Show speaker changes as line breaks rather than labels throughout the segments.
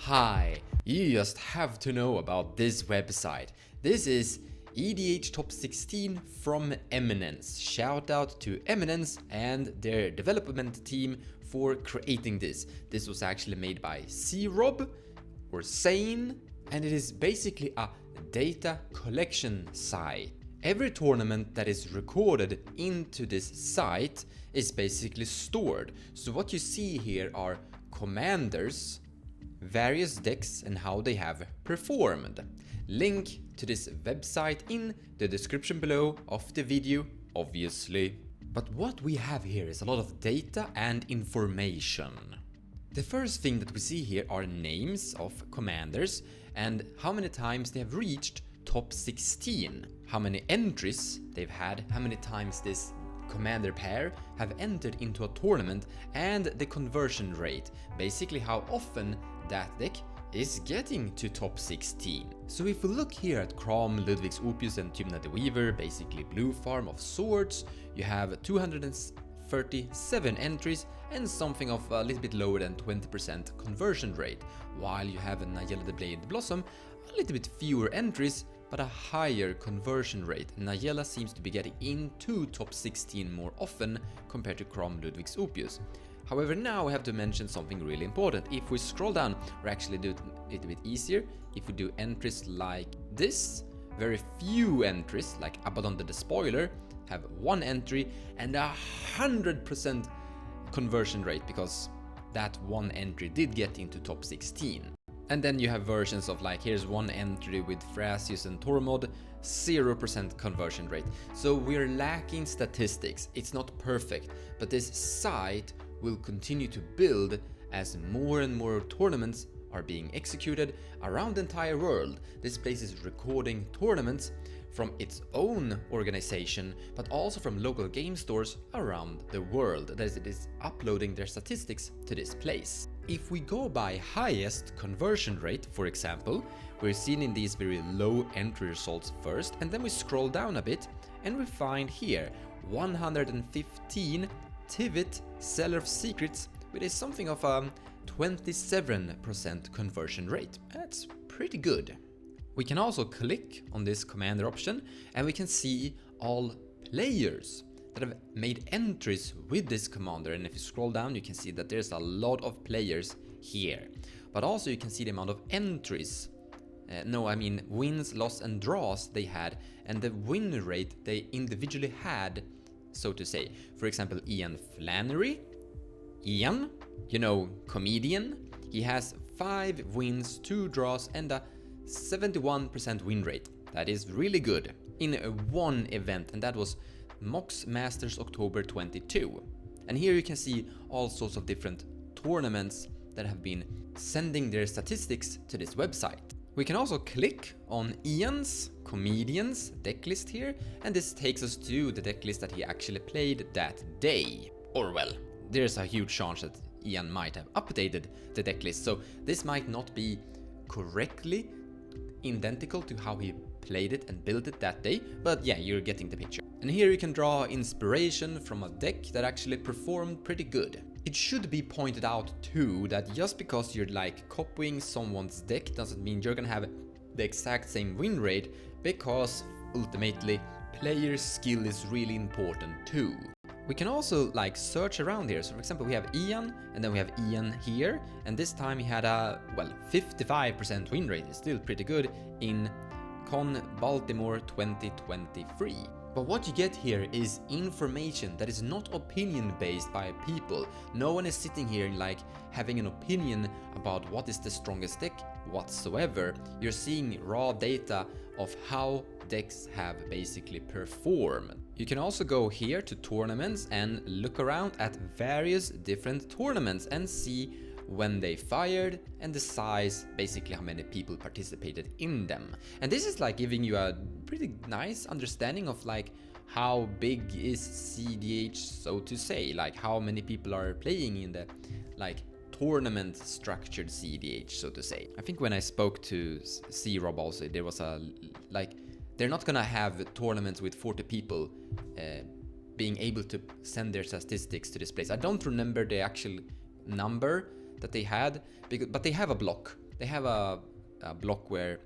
Hi, you just have to know about this website. This is EDH Top 16 from Eminence. Shout out to Eminence and their development team for creating this. This was actually made by C-Rob or Sane, and it is basically a data collection site. Every tournament that is recorded into this site is basically stored. So what you see here are commanders, various decks and how they have performed. Link to this website in the description below of the video, obviously. But what we have here is a lot of data and information. The first thing that we see here are names of commanders and how many times they have reached top 16, how many entries they've had, how many times this commander pair have entered into a tournament, and the conversion rate, basically how often that deck is getting to top 16. So if we look here at Crom, Ludwig's Opus and Tymna the Weaver, basically blue farm of swords, you have 237 entries and something of a little bit lower than 20% conversion rate, while you have Nayela the Blade Blossom, a little bit fewer entries but a higher conversion rate. Nayela seems to be getting into top 16 more often compared to Crom, Ludwig's Opus. However, now we have to mention something really important. If we scroll down, we actually do it a little bit easier. If we do entries like this, very few entries, like Abaddon the Despoiler, have one entry and 100% conversion rate because that one entry did get into top 16. And then you have versions of like, here's one entry with Thrasius and Tormod, 0% conversion rate. So we're lacking statistics. It's not perfect, but this site will continue to build as more and more tournaments are being executed around the entire world. This place is recording tournaments from its own organization, but also from local game stores around the world, that it is uploading their statistics to this place. If we go by highest conversion rate, for example, we're seeing in these very low entry results first, and then we scroll down a bit and we find here 115 Tivit Seller of Secrets with a something of a 27% conversion rate. That's pretty good. We can also click on this commander option and we can see all players that have made entries with this commander, and if you scroll down you can see that there's a lot of players here, but also you can see the amount of entries, wins, loss and draws they had, and the win rate they individually had, so to say. For example, Ian Flannery, Ian, comedian, he has 5 wins, 2 draws and a 71% win rate. That is really good in one event, and that was Mox Masters October 22. And here you can see all sorts of different tournaments that have been sending their statistics to this website. We can also click on Ian's comedians decklist here, and this takes us to the decklist that he actually played that day. Or well, there's a huge chance that Ian might have updated the decklist, so this might not be correctly identical to how he played it and built it that day, but yeah, you're getting the picture. And here you can draw inspiration from a deck that actually performed pretty good. It should be pointed out too that just because you're like copying someone's deck doesn't mean you're gonna have the exact same win rate, because ultimately player skill is really important too. We can also like search around here. So for example, we have Ian and then we have Ian here, and this time he had a 55% win rate. It's still pretty good in Con Baltimore 2023. But what you get here is information that is not opinion based by people. No one is sitting here like having an opinion about what is the strongest deck whatsoever. You're seeing raw data of how decks have basically performed. You can also go here to tournaments and look around at various different tournaments and see when they fired and the size, basically how many people participated in them. And this is like giving you a pretty nice understanding of like how big is cEDH, so to say, like how many people are playing in the like tournament structured cEDH, so to say. I think when I spoke to C-Rob also, there was a like, they're not gonna have tournaments with 40 people being able to send their statistics to this place. I don't remember the actual number that they had, but they have a block they have a block where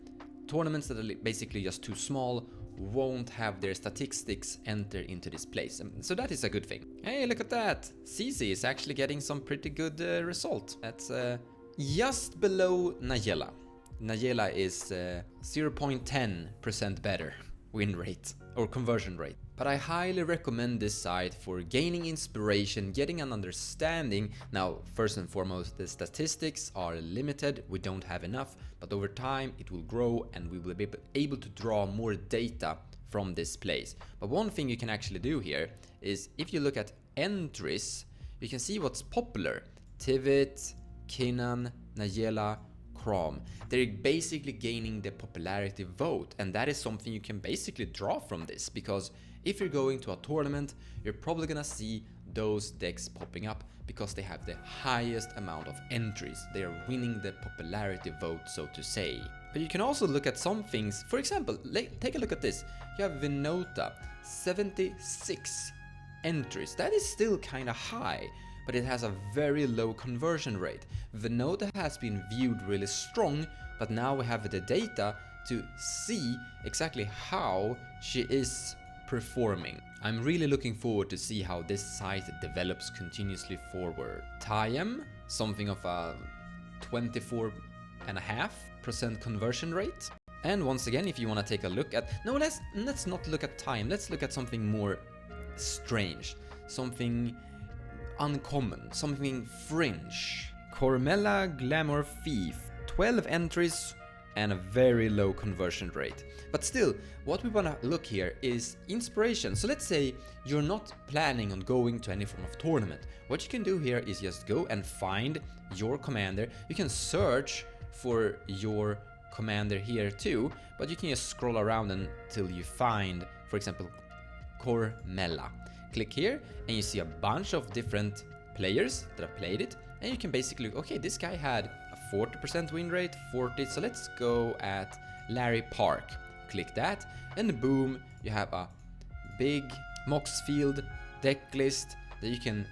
tournaments that are basically just too small won't have their statistics enter into this place. So that is a good thing. Hey, look at that! CC is actually getting some pretty good result. That's just below Nayela. Nayela is 0.10% better win rate or conversion rate. But I highly recommend this site for gaining inspiration, getting an understanding. Now, first and foremost, the statistics are limited, we don't have enough, but over time it will grow and we will be able to draw more data from this place. But one thing you can actually do here is if you look at entries, you can see what's popular. Tivit, Kinan, Nayela, Crom. They're basically gaining the popularity vote, and that is something you can basically draw from this, because if you're going to a tournament, you're probably gonna see those decks popping up because they have the highest amount of entries. They are winning the popularity vote, so to say. But you can also look at some things. For example, take a look at this. You have Vinota, 76 entries. That is still kind of high, but it has a very low conversion rate. Vinota has been viewed really strong, but now we have the data to see exactly how she is performing. I'm really looking forward to see how this site develops continuously forward. Tayam, something of a 24.5% conversion rate. And once again, if you want to take a look at... No, let's not look at time. Let's look at something more strange. Something uncommon. Something fringe. Cormella Glamour Thief. 12 entries and a very low conversion rate. But still, what we want to look here is inspiration. So let's say you're not planning on going to any form of tournament. What you can do here is just go and find your commander. You can search for your commander here too, but you can just scroll around until you find, for example, Cormella. Click here and you see a bunch of different players that have played it, and you can basically, okay, this guy had a 40% win rate, 40, so let's go at Larry Park. Click that, and boom, you have a big Moxfield deck list that you can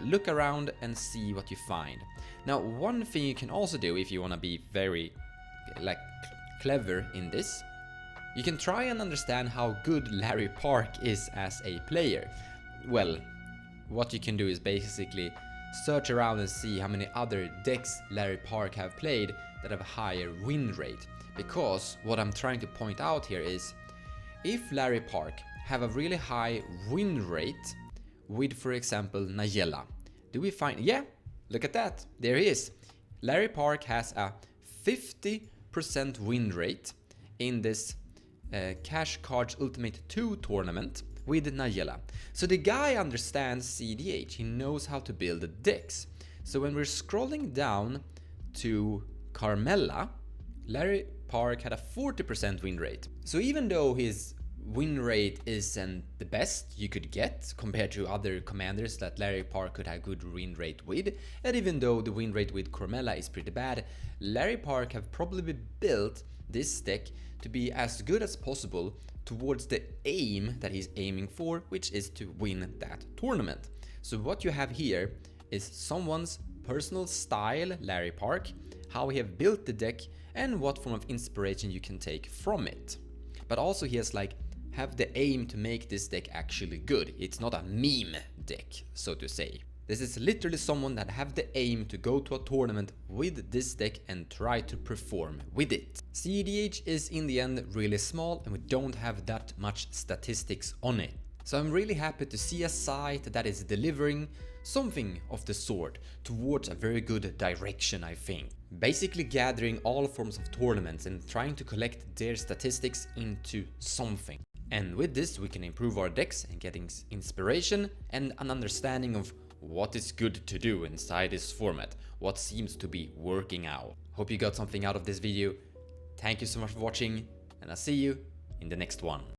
look around and see what you find. Now, one thing you can also do if you want to be very clever in this, you can try and understand how good Larry Park is as a player. Well, what you can do is basically search around and see how many other decks Larry Park have played that have a higher win rate. Because what I'm trying to point out here is, if Larry Park have a really high win rate with, for example, Nayela, do we find, yeah, look at that, there he is. Larry Park has a 50% win rate in this Cash Cards Ultimate 2 tournament with Nayela. So the guy understands cEDH, he knows how to build decks. So when we're scrolling down to Carmella, Larry Park had a 40% win rate. So even though his win rate isn't the best you could get compared to other commanders that Larry Park could have good win rate with, and even though the win rate with Carmella is pretty bad, Larry Park have probably built this deck to be as good as possible towards the aim that he's aiming for, which is to win that tournament. So what you have here is someone's personal style, Larry Park, how he have built the deck, and what form of inspiration you can take from it. But also he has have the aim to make this deck actually good. It's not a meme deck, so to say. This is literally someone that have the aim to go to a tournament with this deck and try to perform with it. cEDH is in the end really small and we don't have that much statistics on it. So I'm really happy to see a site that is delivering something of the sort towards a very good direction, I think. Basically gathering all forms of tournaments and trying to collect their statistics into something. And with this we can improve our decks and getting inspiration and an understanding of what is good to do inside this format, what seems to be working out. Hope you got something out of this video. Thank you so much for watching, and I'll see you in the next one.